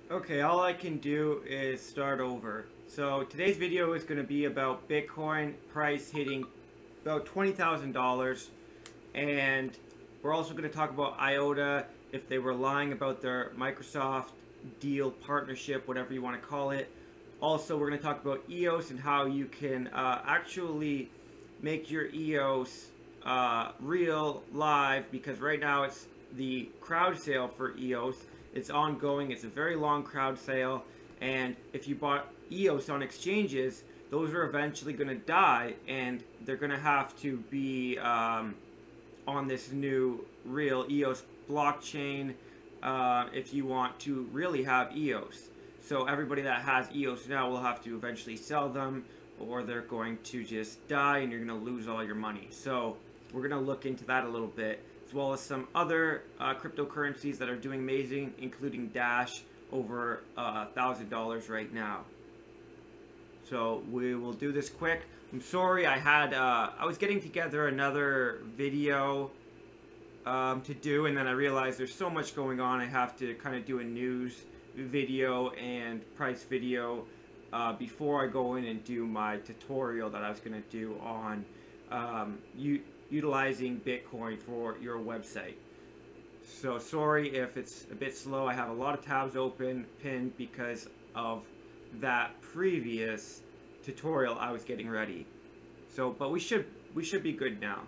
Okay, all I can do is start over. So today's video is going to be about Bitcoin price hitting about $20,000, and we're also going to talk about IOTA, if they were lying about their Microsoft deal, partnership, whatever you want to call it. Also, we're going to talk about EOS and how you can actually make your EOS real live, because right now it's the crowd sale for EOS. It's ongoing. It's a very long crowd sale, and if you bought EOS on exchanges, those are eventually going to die, and they're going to have to be on this new real EOS blockchain if you want to really have EOS. So everybody that has EOS now will have to eventually sell them, or they're going to just die and you're going to lose all your money. So we're going to look into that a little bit, as well as some other cryptocurrencies that are doing amazing, including Dash, over $1,000 right now. So we will do this quick. I'm sorry, I was getting together another video to do, and then I realized there's so much going on. I have to kind of do a news video and price video before I go in and do my tutorial that I was going to do on utilizing Bitcoin for your website. So sorry if it's a bit slow. I have a lot of tabs open, pinned, because of that previous tutorial I was getting ready. So, but we should be good now.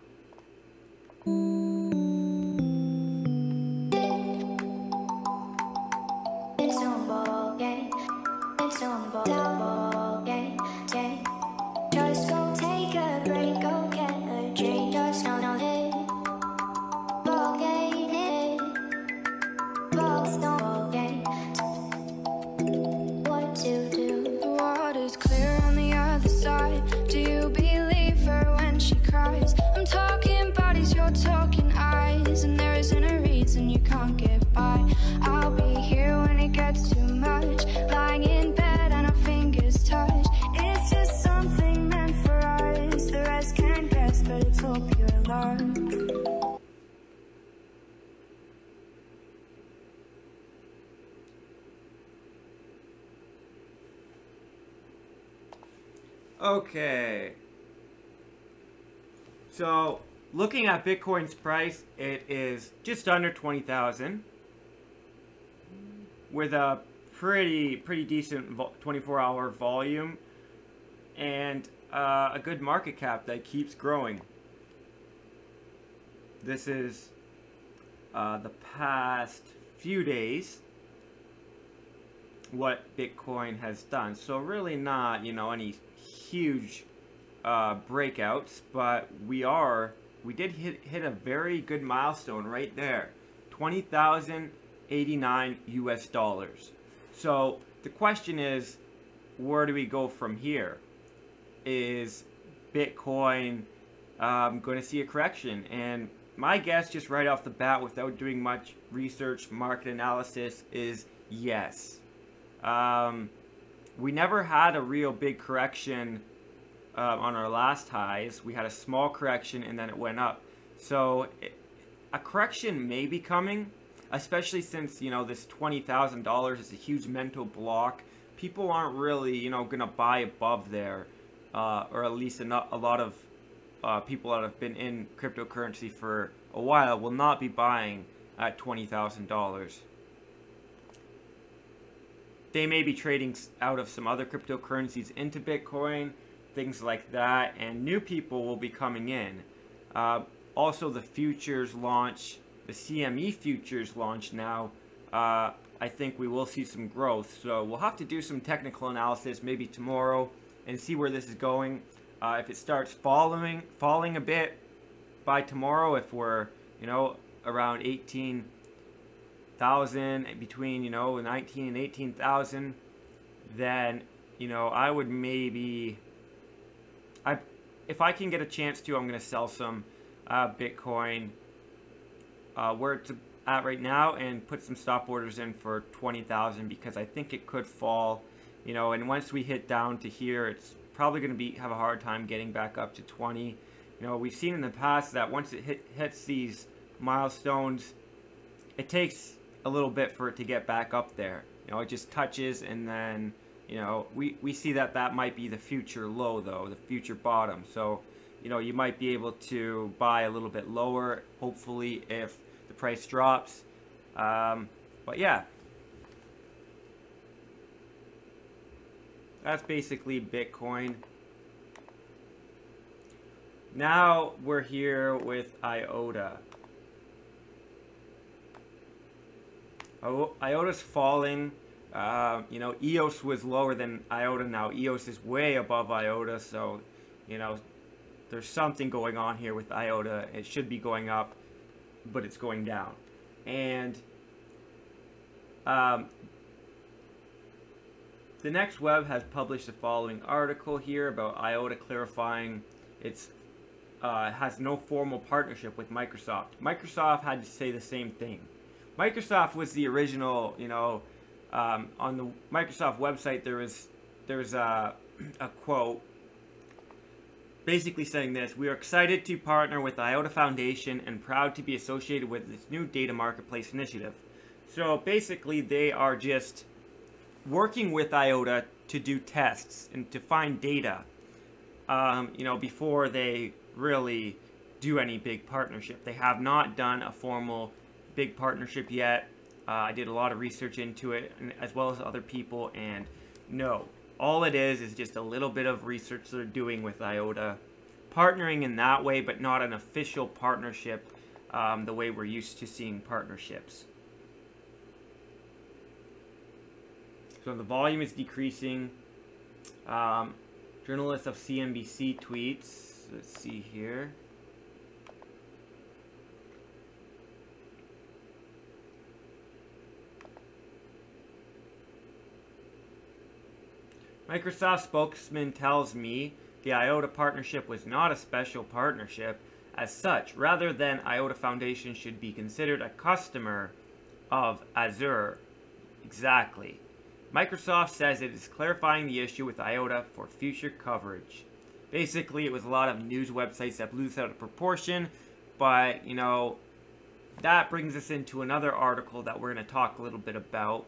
Okay, so looking at Bitcoin's price, it is just under 20,000 with a pretty decent 24-hour volume and a good market cap that keeps growing. This is the past few days what Bitcoin has done. So really not, any huge breakouts, but we did hit a very good milestone right there, $20,089 US. So the question is, where do we go from here? Is Bitcoin going to see a correction? And my guess, just right off the bat, without doing much research, market analysis, is yes. We never had a real big correction on our last highs. We had a small correction and then it went up. So a correction may be coming, especially since, this $20,000 is a huge mental block. People aren't really, going to buy above there, or at least a lot of people that have been in cryptocurrency for a while will not be buying at $20,000. They may be trading out of some other cryptocurrencies into Bitcoin, things like that, and new people will be coming in. Also, the futures launch, the CME futures launch now. I think we will see some growth. So we'll have to do some technical analysis maybe tomorrow and see where this is going. If it starts falling a bit by tomorrow, if we're, around 18,000, between 19 and 18,000, then I would maybe, if I can get a chance to, I'm going to sell some Bitcoin where it's at right now and put some stop orders in for 20,000, because I think it could fall, and once we hit down to here, it's probably going to have a hard time getting back up to 20. We've seen in the past that once it hits these milestones, it takes a little bit for it to get back up there. You know, it just touches, and then, you know, we see that that might be the future low, though, the future bottom. So, you know, you might be able to buy a little bit lower, hopefully, if the price drops. But yeah, that's basically Bitcoin. Now we're here with IOTA. IOTA's falling. You know, EOS was lower than IOTA. Now EOS is way above IOTA, so, you know, there's something going on here with IOTA. It should be going up, but it's going down. And the Next Web has published the following article here about IOTA clarifying its has no formal partnership with Microsoft. Microsoft had to say the same thing. Microsoft was the original, you know, on the Microsoft website there's a quote basically saying this: "We are excited to partner with the IOTA Foundation and proud to be associated with this new data marketplace initiative." So basically they are just working with IOTA to do tests and to find data, you know, before they really do any big partnership. They have not done a formal big partnership yet. I did a lot of research into it, as well as other people, and no, all it is just a little bit of research they're doing with IOTA, partnering in that way, but not an official partnership the way we're used to seeing partnerships. So the volume is decreasing. Journalist of CNBC tweets. Let's see here. Microsoft spokesman tells me the IOTA partnership was not a special partnership as such. Rather than IOTA Foundation should be considered a customer of Azure. Exactly. Microsoft says it is clarifying the issue with IOTA for future coverage. Basically, it was a lot of news websites that blew this out of proportion, but, you know, that brings us into another article that we're going to talk a little bit about.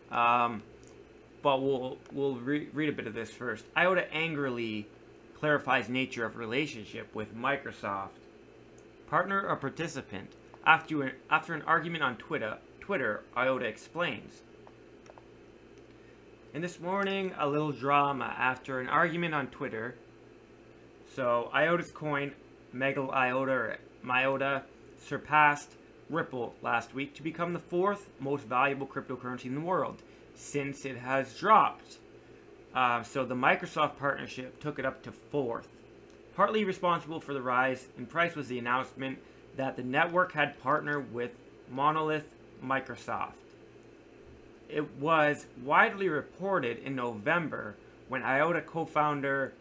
But we'll read a bit of this first. IOTA angrily clarifies nature of relationship with Microsoft. Partner or participant? After an argument on Twitter, IOTA explains. And this morning, a little drama after an argument on Twitter. So, IOTA's coin, MyOTA, surpassed Ripple last week to become the 4th most valuable cryptocurrency in the world since it has dropped. So the Microsoft partnership took it up to 4th. Partly responsible for the rise in price was the announcement that the network had partnered with monolith Microsoft. It was widely reported in November when IOTA co-founder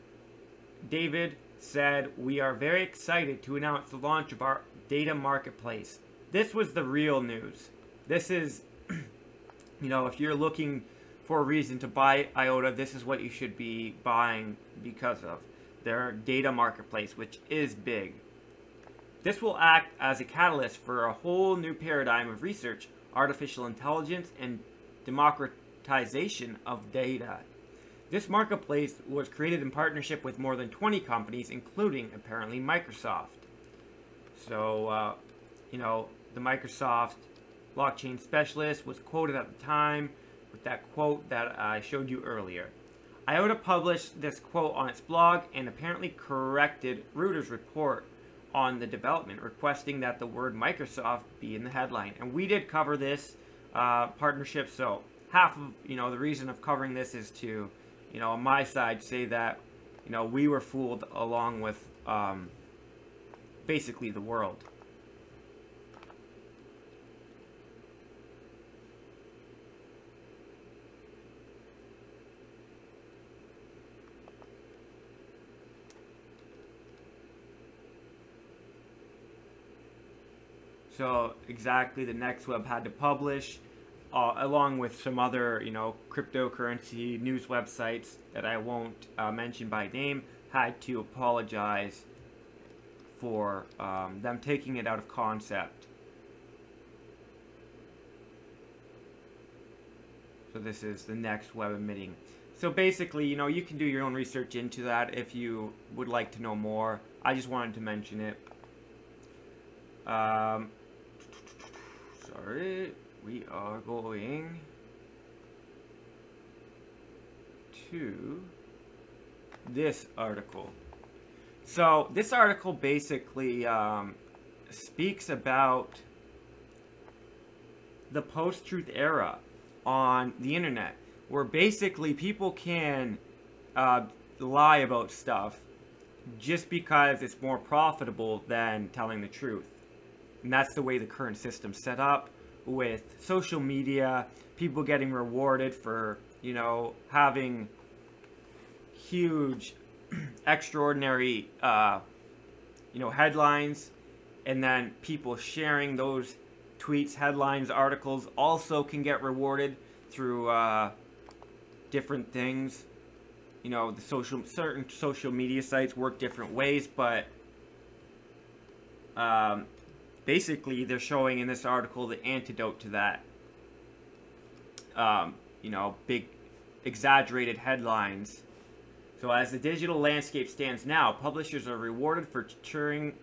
David said, "We are very excited to announce the launch of our data marketplace." This was the real news. This is, you know, if you're looking for a reason to buy IOTA, this is what you should be buying because of their data marketplace, which is big. This will act as a catalyst for a whole new paradigm of research, artificial intelligence, and democratization of data. This marketplace was created in partnership with more than 20 companies, including, apparently, Microsoft. So, you know, the Microsoft blockchain specialist was quoted at the time with that quote that I showed you earlier. IOTA published this quote on its blog and apparently corrected Reuters' report on the development, requesting that the word Microsoft be in the headline. And we did cover this partnership, so half of, you know, the reason of covering this is to, you know, on my side, say that, you know, we were fooled along with basically the world. So exactly, the Next Web had to publish, along with some other, you know, cryptocurrency news websites that I won't mention by name, had to apologize for them taking it out of concept. So this is the next web emitting. So basically, you know, you can do your own research into that if you would like to know more. I just wanted to mention it. Sorry, we are going to this article. So this article basically speaks about the post-truth era on the internet, where basically people can lie about stuff just because it's more profitable than telling the truth. And that's the way the current system's set up, with social media, people getting rewarded for, you know, having huge, extraordinary, you know, headlines, and then people sharing those tweets, headlines, articles also can get rewarded through different things. You know, certain social media sites work different ways, but basically they're showing in this article the antidote to that. You know, big exaggerated headlines. So as the digital landscape stands now, publishers are rewarded for churning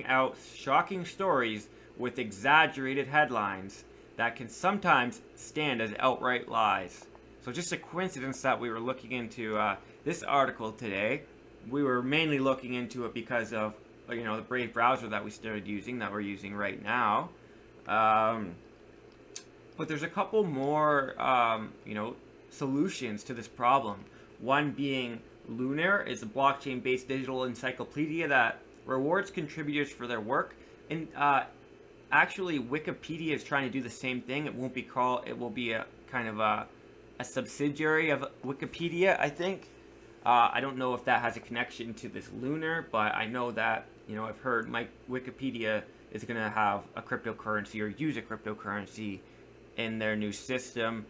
out shocking stories with exaggerated headlines that can sometimes stand as outright lies. So just a coincidence that we were looking into this article today. We were mainly looking into it because of, you know, the Brave browser that we started using, that we're using right now. But there's a couple more, you know, solutions to this problem. One being Lunar is a blockchain-based digital encyclopedia that rewards contributors for their work. And actually, Wikipedia is trying to do the same thing. It won't be called. It will be a kind of a subsidiary of Wikipedia, I think. I don't know if that has a connection to this Lunar, but I know that, you know, I've heard my Wikipedia is going to have a cryptocurrency or use a cryptocurrency in their new system,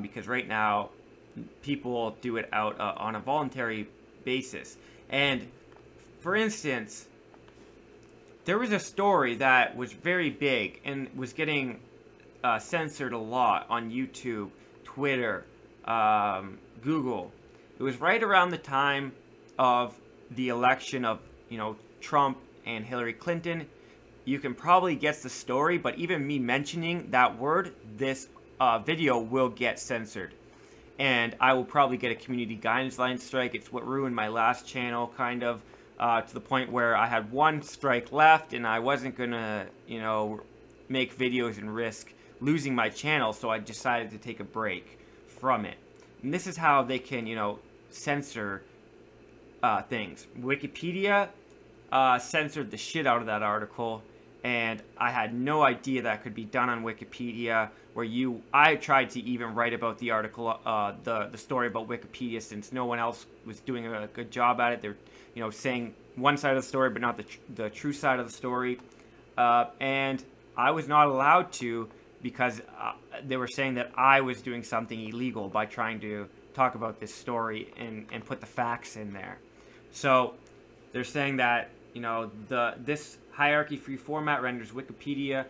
because right now people do it out on a voluntary basis. And for instance, there was a story that was very big and was getting censored a lot on YouTube, Twitter, Google. It was right around the time of the election of, you know, Trump and Hillary Clinton. You can probably guess the story, but even me mentioning that word, this video will get censored. And I will probably get a community guideline strike. It's what ruined my last channel, kind of, to the point where I had one strike left and I wasn't gonna, you know, make videos and risk losing my channel, so I decided to take a break from it. And this is how they can, you know, censor things. Wikipedia censored the shit out of that article, and I had no idea that could be done on Wikipedia, where I tried to even write about the article, the story about Wikipedia, since no one else was doing a good job at it. They're, you know, saying one side of the story, but not the true side of the story. And I was not allowed to, because they were saying that I was doing something illegal by trying to talk about this story and put the facts in there. So they're saying that, you know, this hierarchy-free format renders Wikipedia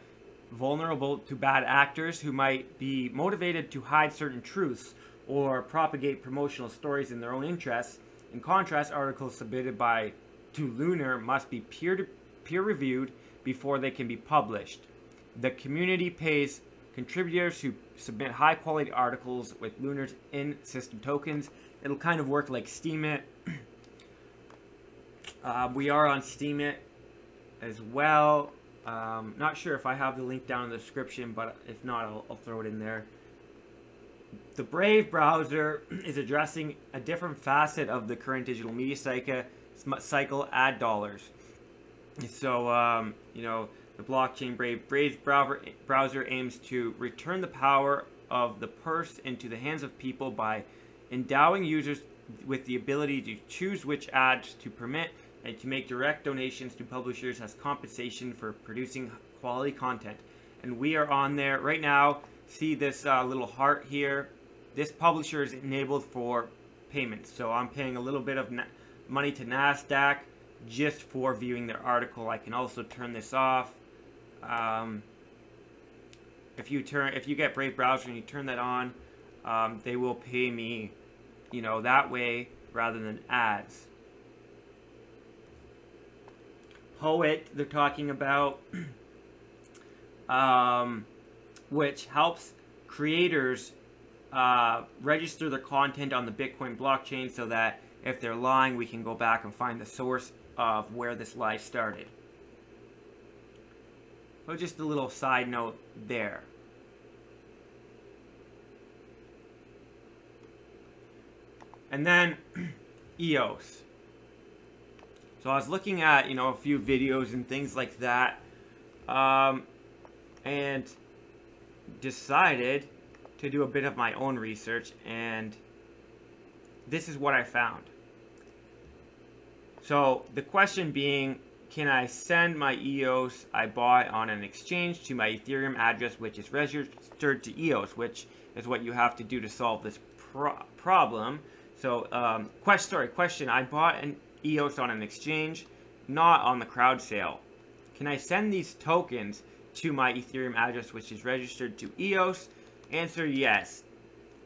vulnerable to bad actors who might be motivated to hide certain truths or propagate promotional stories in their own interests. In contrast, articles submitted to Lunar must be peer-reviewed before they can be published. The community pays contributors who submit high-quality articles with Lunar's in-system tokens. It'll kind of work like Steemit. We are on Steemit as well. Not sure if I have the link down in the description, but if not, I'll throw it in there. The Brave browser is addressing a different facet of the current digital media cycle, ad dollars. So, you know, the blockchain Brave browser aims to return the power of the purse into the hands of people by endowing users with the ability to choose which ads to permit and to make direct donations to publishers as compensation for producing quality content. And we are on there right now. See this little heart here? This publisher is enabled for payments. So I'm paying a little bit of money to NASDAQ just for viewing their article. I can also turn this off. If you get Brave browser and you turn that on, they will pay me, you know, that way rather than ads. Poet, they're talking about, which helps creators register their content on the Bitcoin blockchain so that if they're lying, we can go back and find the source of where this lie started. So just a little side note there. And then EOS. So I was looking at, you know, a few videos and things like that, and decided to do a bit of my own research, and this is what I found. So the question being, can I send my EOS I bought on an exchange to my Ethereum address, which is registered to EOS, which is what you have to do to solve this problem. So, question, I bought an EOS on an exchange, not on the crowd sale. Can I send these tokens to my Ethereum address, which is registered to EOS? Answer, yes.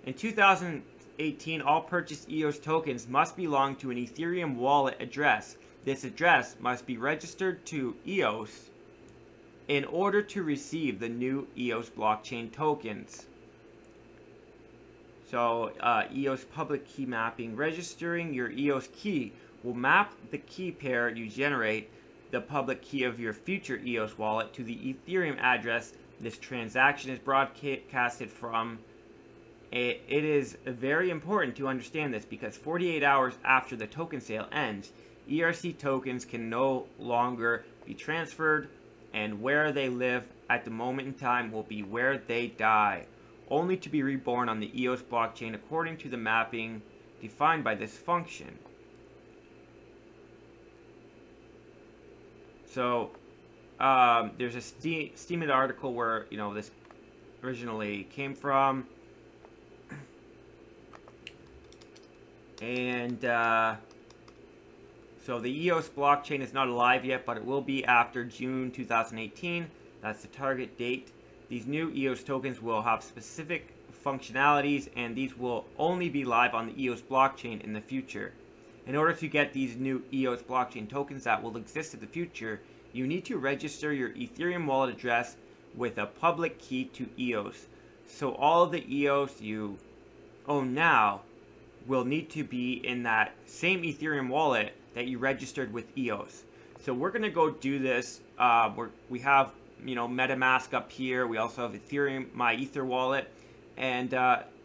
In 2018, all purchased EOS tokens must belong to an Ethereum wallet address. This address must be registered to EOS in order to receive the new EOS blockchain tokens. So, EOS public key mapping. Registering your EOS key will map the key pair you generate, the public key of your future EOS wallet, to the Ethereum address this transaction is broadcasted from. It is very important to understand this because 48 hours after the token sale ends, ERC tokens can no longer be transferred, and where they live at the moment in time will be where they die, only to be reborn on the EOS blockchain according to the mapping defined by this function. So, there's a Steemit article where, you know, this originally came from. And, so the EOS blockchain is not alive yet, but it will be after June 2018. That's the target date. These new EOS tokens will have specific functionalities, and these will only be live on the EOS blockchain in the future. In order to get these new EOS blockchain tokens that will exist in the future, you need to register your Ethereum wallet address with a public key to EOS. So all of the EOS you own now will need to be in that same Ethereum wallet that you registered with EOS. So we're going to go do this. We have, you know, MetaMask up here. We also have Ethereum, my Ether wallet. And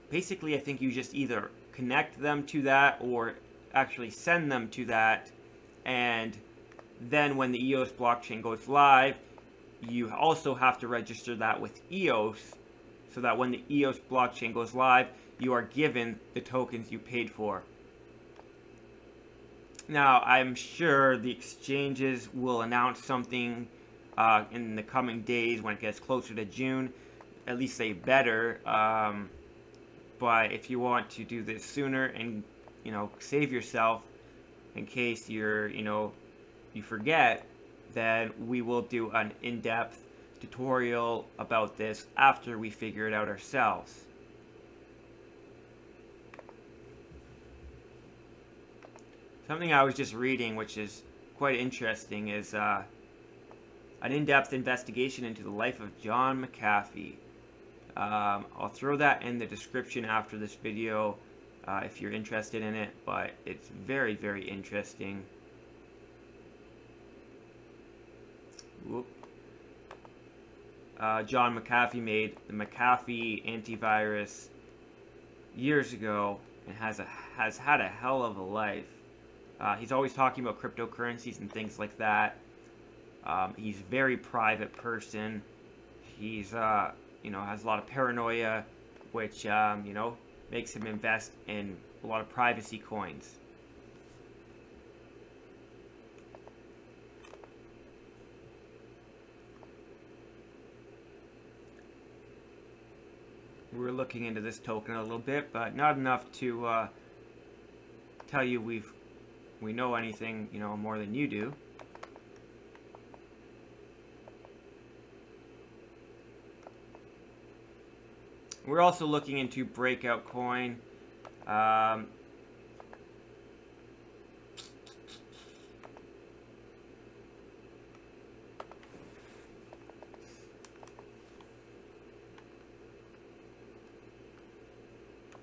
basically, I think you just either connect them to that or actually send them to that. And then when the EOS blockchain goes live, you also have to register that with EOS so that when the EOS blockchain goes live, you are given the tokens you paid for. Now, I'm sure the exchanges will announce something in the coming days when it gets closer to June. At least they better. But if you want to do this sooner and, you know, save yourself in case you're, you know, you forget, then we will do an in-depth tutorial about this after we figure it out ourselves. Something I was just reading, which is quite interesting, is an in-depth investigation into the life of John McAfee. I'll throw that in the description after this video if you're interested in it, but it's very, very interesting. Whoop. John McAfee made the McAfee antivirus years ago and has had a hell of a life. He's always talking about cryptocurrencies and things like that. He's a very private person. He's, you know, has a lot of paranoia, which, you know, makes him invest in a lot of privacy coins. We're looking into this token a little bit, but not enough to tell you we know anything, you know, more than you do. We're also looking into Breakout Coin.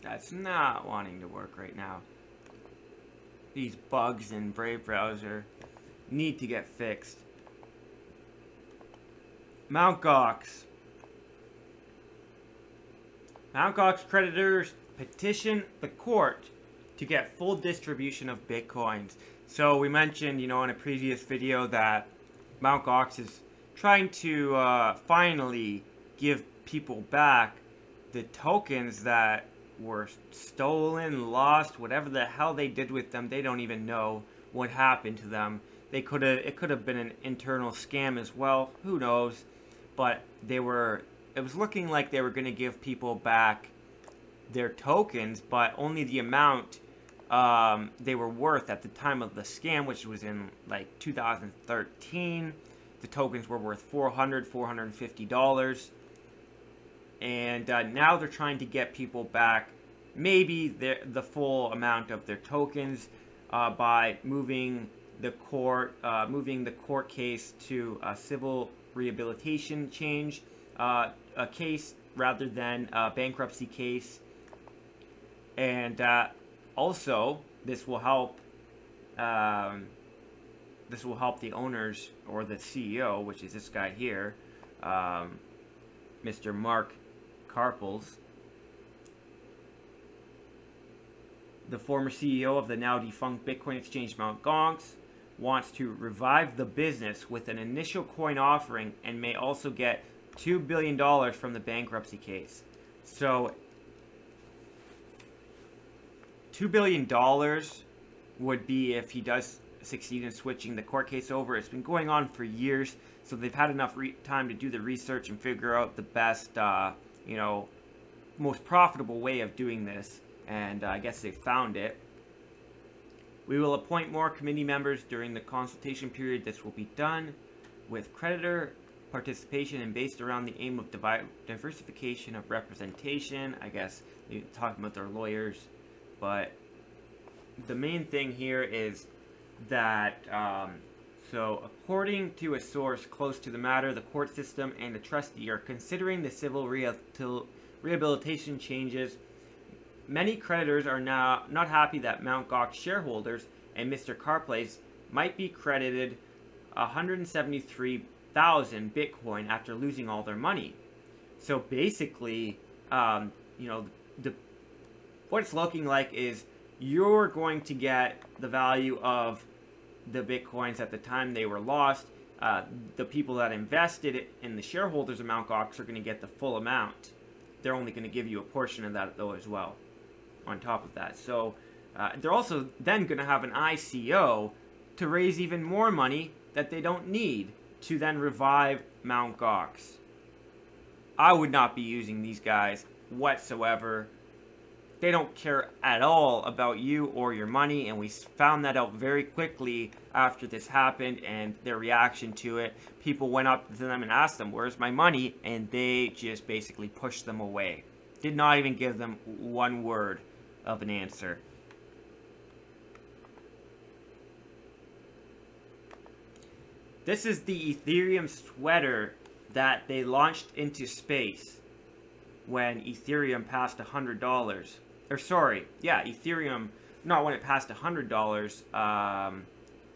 That's not wanting to work right now. These bugs in Brave browser need to get fixed. Mt. Gox. Mt. Gox creditors petition the court to get full distribution of Bitcoins. So we mentioned, in a previous video that Mt. Gox is trying to finally give people back the tokens that were stolen, lost, whatever the hell they did with them. They don't even know what happened to them. It could have been an internal scam as well. Who knows? But it was looking like they were going to give people back their tokens, but only the amount they were worth at the time of the scam, which was in like 2013. The tokens were worth $450. And now they're trying to get people back maybe the full amount of their tokens by moving the court case to a civil rehabilitation change a case rather than a bankruptcy case. And also this will help the owners, or the CEO, which is this guy here, Mr. Mark Karpels, the former CEO of the now defunct Bitcoin exchange Mt. Gox, wants to revive the business with an initial coin offering and may also get $2 billion from the bankruptcy case. So $2 billion would be if he does succeed in switching the court case over. It's been going on for years, so they've had enough time to do the research and figure out the best, most profitable way of doing this, and I guess they found it. We will appoint more committee members during the consultation period. This will be done with creditor participation and based around the aim of diversification of representation. I guess they're talking about their lawyers, but the main thing here is that so according to a source close to the matter, the court system and the trustee are considering the civil rehabilitation changes. Many creditors are now not happy that Mt. Gox shareholders and Mr. Karpels might be credited 173,000 Bitcoin after losing all their money. So basically, what it's looking like is you're going to get the value of the Bitcoins at the time they were lost. The people that invested in the shareholders of Mt. Gox are going to get the full amount. They're only going to give you a portion of that, though, as well, on top of that. So they're also then going to have an ICO to raise even more money that they don't need to then revive Mt. Gox. I would not be using these guys whatsoever. They don't care at all about you or your money, and we found that out very quickly after this happened and their reaction to it. People went up to them and asked them, "Where's my money?" And they just basically pushed them away. Did not even give them one word of an answer. This is the Ethereum sweater that they launched into space when Ethereum passed $100. Or sorry, yeah, Ethereum, not when it passed $100,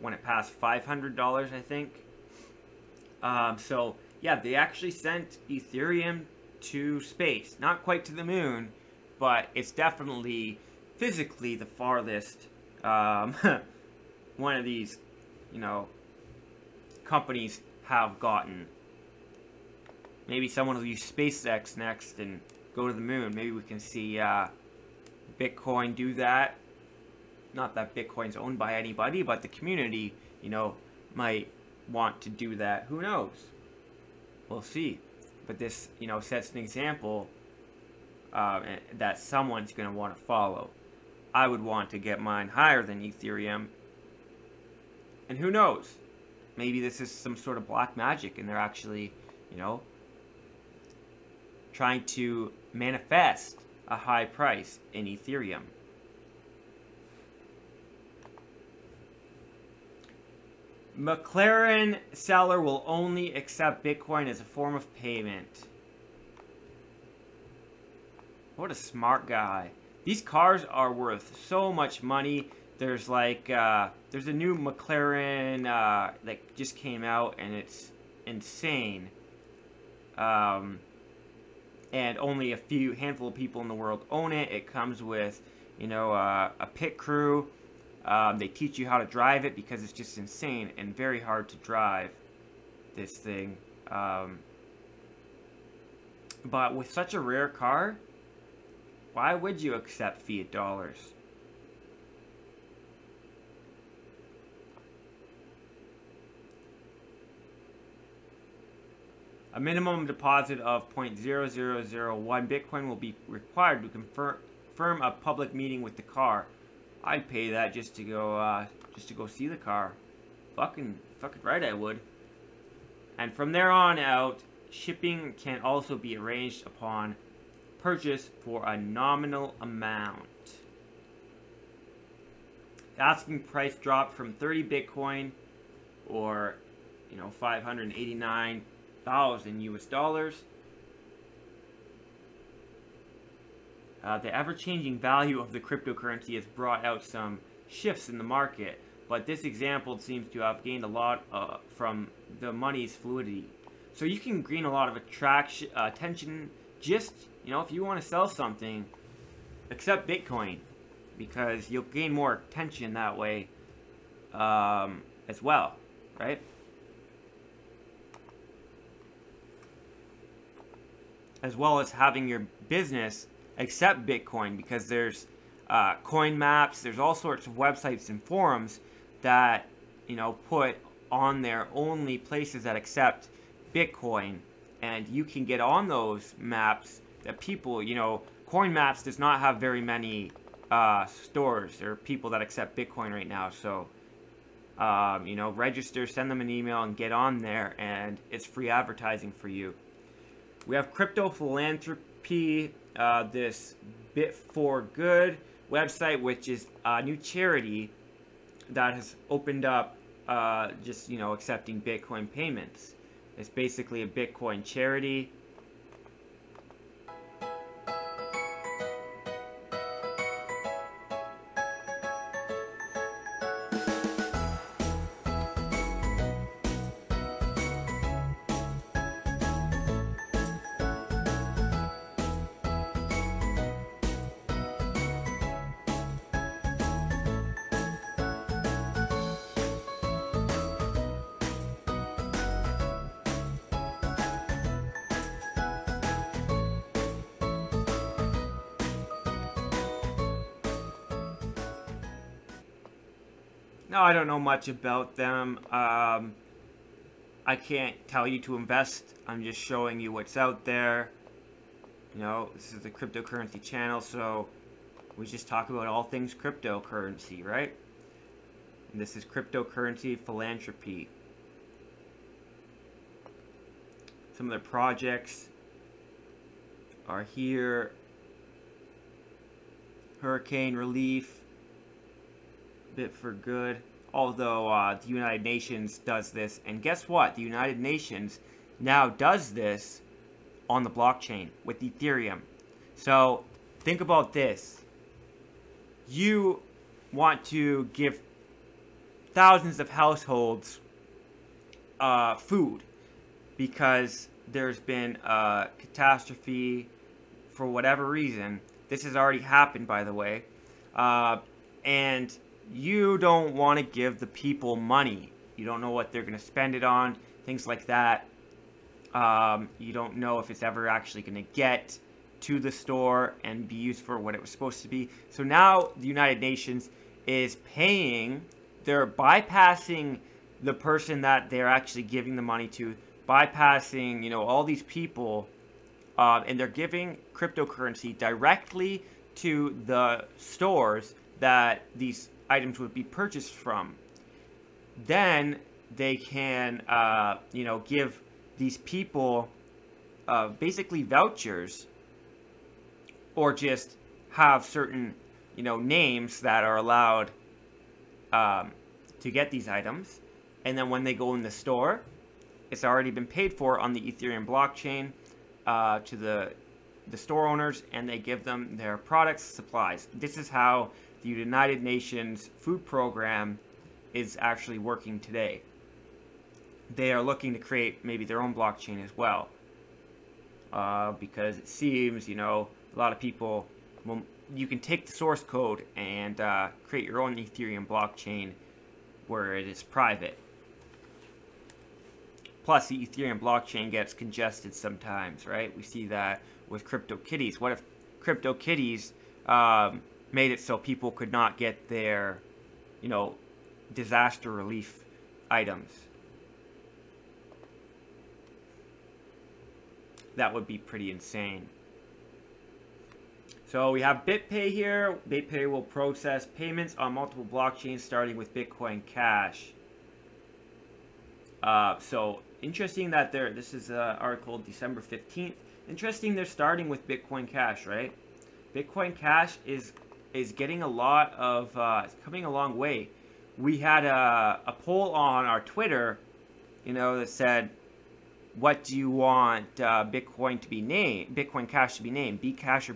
when it passed $500, I think. So, yeah, they actually sent Ethereum to space. Not quite to the moon, but it's definitely physically the farthest one of these, companies have gotten. Maybe someone will use SpaceX next and go to the moon. Maybe we can see Bitcoin do that. Not that Bitcoin's owned by anybody, but the community, might want to do that. Who knows? We'll see. But this, sets an example that someone's going to want to follow. I would want to get mine higher than Ethereum. And who knows? Maybe this is some sort of black magic and they're actually, trying to manifest a high price in Ethereum. Maclaren seller will only accept Bitcoin as a form of payment. What a smart guy. These cars are worth so much money. There's like, there's a new Maclaren that just came out, and it's insane. And only a handful of people in the world own it. It comes with, you know, a pit crew. They teach you how to drive it because it's just insane and very hard to drive this thing. But with such a rare car, why would you accept fiat dollars? A minimum deposit of 0.0001 Bitcoin will be required to confirm a public meeting with the car. I'd pay that just to go see the car. Fucking right, I would. And from there on out, shipping can also be arranged upon purchase for a nominal amount. The asking price dropped from 30 Bitcoin, or, you know, 589,000 US dollars. The ever-changing value of the cryptocurrency has brought out some shifts in the market, but this example seems to have gained a lot from the money's fluidity. So you can gain a lot of attention just, you know, if you want to sell something, accept Bitcoin, because you'll gain more attention that way as well, right? As well as having your business accept Bitcoin, because there's coin maps, there's all sorts of websites and forums that, you know, put on there only places that accept Bitcoin, and you can get on those maps that people, you know, coin maps does not have very many stores or people that accept Bitcoin right now, so you know, register, send them an email and get on there, and it's free advertising for you. We have Crypto Philanthropy, this Bit for Good website, which is a new charity that has opened up just, you know, accepting Bitcoin payments. It's basically a Bitcoin charity. No, I don't know much about them. I can't tell you to invest. I'm just showing you what's out there. You know, this is the cryptocurrency channel, so we just talk about all things cryptocurrency, right? And this is Cryptocurrency Philanthropy. Some of their projects are here. Hurricane relief. Bit for Good, although the United Nations does this, and guess what? The United Nations now does this on the blockchain with Ethereum. So think about this. You want to give thousands of households food because there's been a catastrophe for whatever reason. This has already happened, by the way, and you don't want to give the people money. You don't know what they're going to spend it on, things like that. You don't know if it's ever actually going to get to the store and be used for what it was supposed to be. So now the United Nations is paying, they're bypassing the person that they're actually giving the money to, bypassing, you know, all these people, and they're giving cryptocurrency directly to the stores that these items would be purchased from. Then they can, you know, give these people basically vouchers or just have certain, names that are allowed to get these items, and then when they go in the store, it's already been paid for on the Ethereum blockchain to the store owners, and they give them their products, supplies. This is how the United Nations Food Program is actually working today. They are looking to create maybe their own blockchain as well, because it seems, a lot of people, well, you can take the source code and create your own Ethereum blockchain where it is private. Plus, the Ethereum blockchain gets congested sometimes, right? We see that with CryptoKitties. What if CryptoKitties made it so people could not get their, disaster relief items? That would be pretty insane. So we have BitPay here. BitPay will process payments on multiple blockchains starting with Bitcoin Cash. So interesting that this is an article December 15th. Interesting they're starting with Bitcoin Cash, right? Bitcoin Cash is getting a lot of, it's coming a long way. We had a poll on our Twitter, that said, what do you want Bitcoin to be named, Bitcoin Cash to be named, Bcash or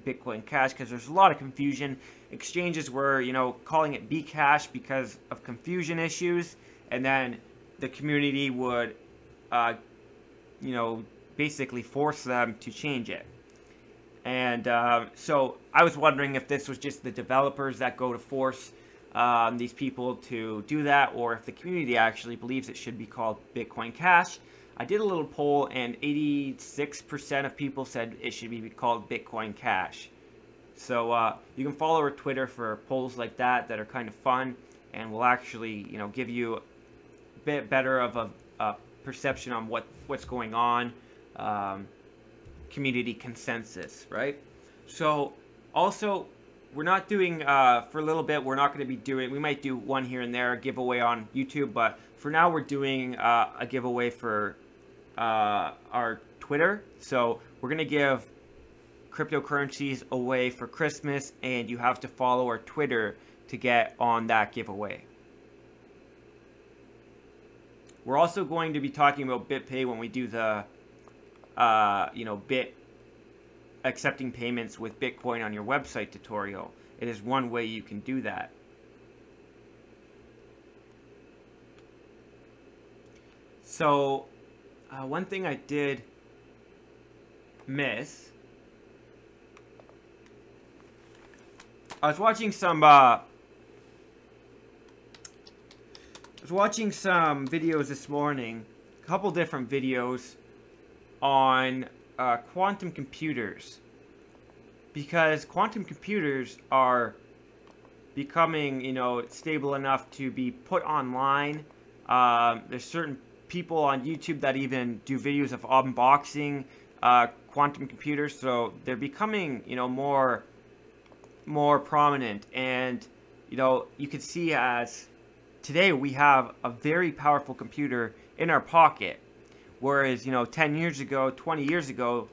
Bitcoin Cash? Because there's a lot of confusion. Exchanges were, calling it Bcash because of confusion issues, and then the community would, basically force them to change it. And so I was wondering if this was just the developers that go to force these people to do that, or if the community actually believes it should be called Bitcoin Cash. I did a little poll, and 86% of people said it should be called Bitcoin Cash. So you can follow our Twitter for polls like that are kind of fun, and will actually, give you a bit better of a perception on what's going on, community consensus, right? So also, we're not doing, for a little bit, we're not going to be doing, we might do one here and there, a giveaway on YouTube, but for now we're doing a giveaway for our Twitter. So we're going to give cryptocurrencies away for Christmas, and you have to follow our Twitter to get on that giveaway. We're also going to be talking about BitPay when we do the, accepting payments with Bitcoin on your website tutorial. It is one way you can do that. So, one thing I did miss, I was watching some videos this morning, a couple different videos on quantum computers, because quantum computers are becoming, stable enough to be put online. There's certain people on YouTube that even do videos of unboxing quantum computers, so they're becoming, more prominent. And you can see, as today we have a very powerful computer in our pocket, whereas 10 years ago, 20 years ago,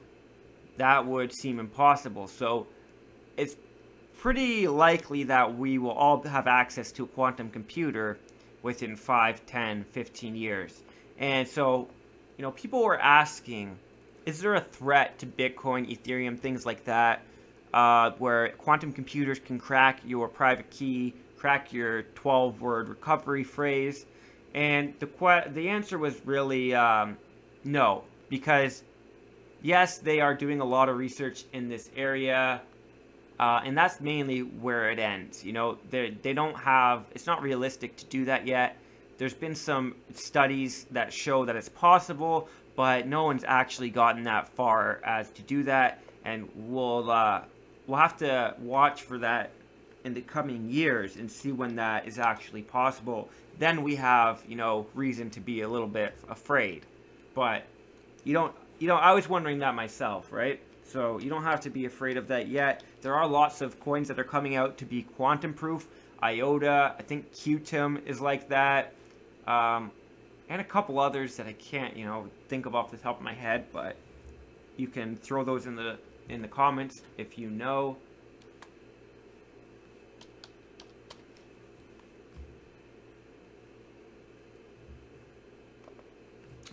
that would seem impossible. So it's pretty likely that we will all have access to a quantum computer within 5, 10, 15 years. And so, people were asking, is there a threat to Bitcoin, Ethereum, things like that, where quantum computers can crack your private key, crack your 12-word recovery phrase? And the answer was really no, because yes, they are doing a lot of research in this area, and that's mainly where it ends. They don't have, it's not realistic to do that yet. There's been some studies that show that it's possible, but no one's actually gotten that far as to do that, and we'll have to watch for that in the coming years and see when that is actually possible. Then we have, reason to be a little bit afraid. But I was wondering that myself, right? So you don't have to be afraid of that yet. There are lots of coins that are coming out to be quantum proof. IOTA, I think Qtum is like that. And a couple others that I can't, think of off the top of my head, but you can throw those in the in the comments if you know.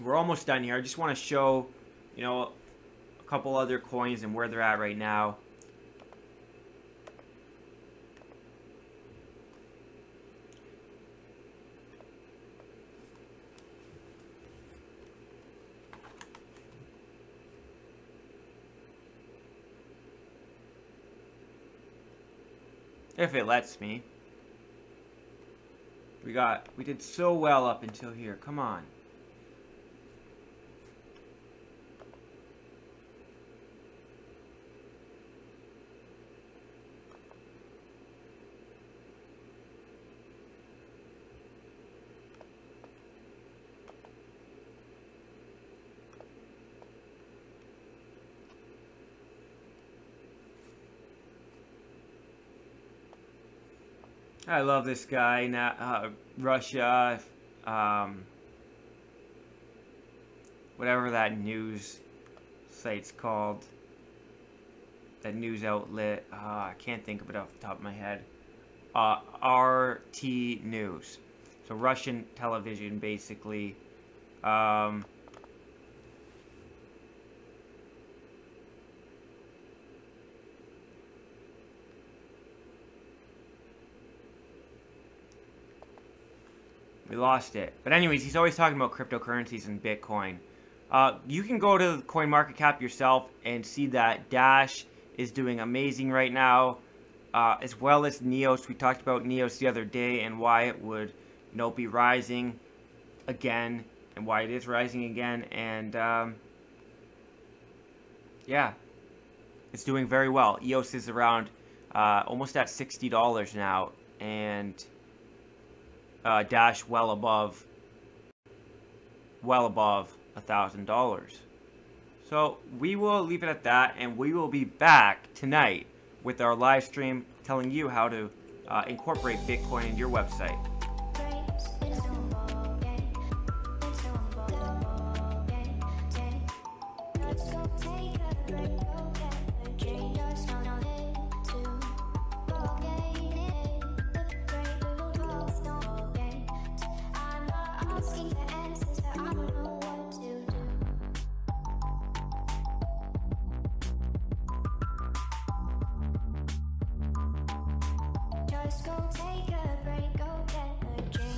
We're almost done here. I just want to show, you know, a couple other coins and where they're at right now. If it lets me. We did so well up until here. Come on. I love this guy. Now, Russia, whatever that news site's called, that news outlet. I can't think of it off the top of my head. RT News. So Russian television, basically. We lost it. But anyways, he's always talking about cryptocurrencies and Bitcoin. You can go to CoinMarketCap yourself and see that Dash is doing amazing right now, as well as NEOS. We talked about NEOS the other day and why it would, you know, be rising again, and why it is rising again. And yeah, it's doing very well. EOS is around almost at $60 now, and Dash well above $1,000. So we will leave it at that, and we will be back tonight with our live stream telling you how to incorporate Bitcoin in your website. Just go take a break, go get a drink.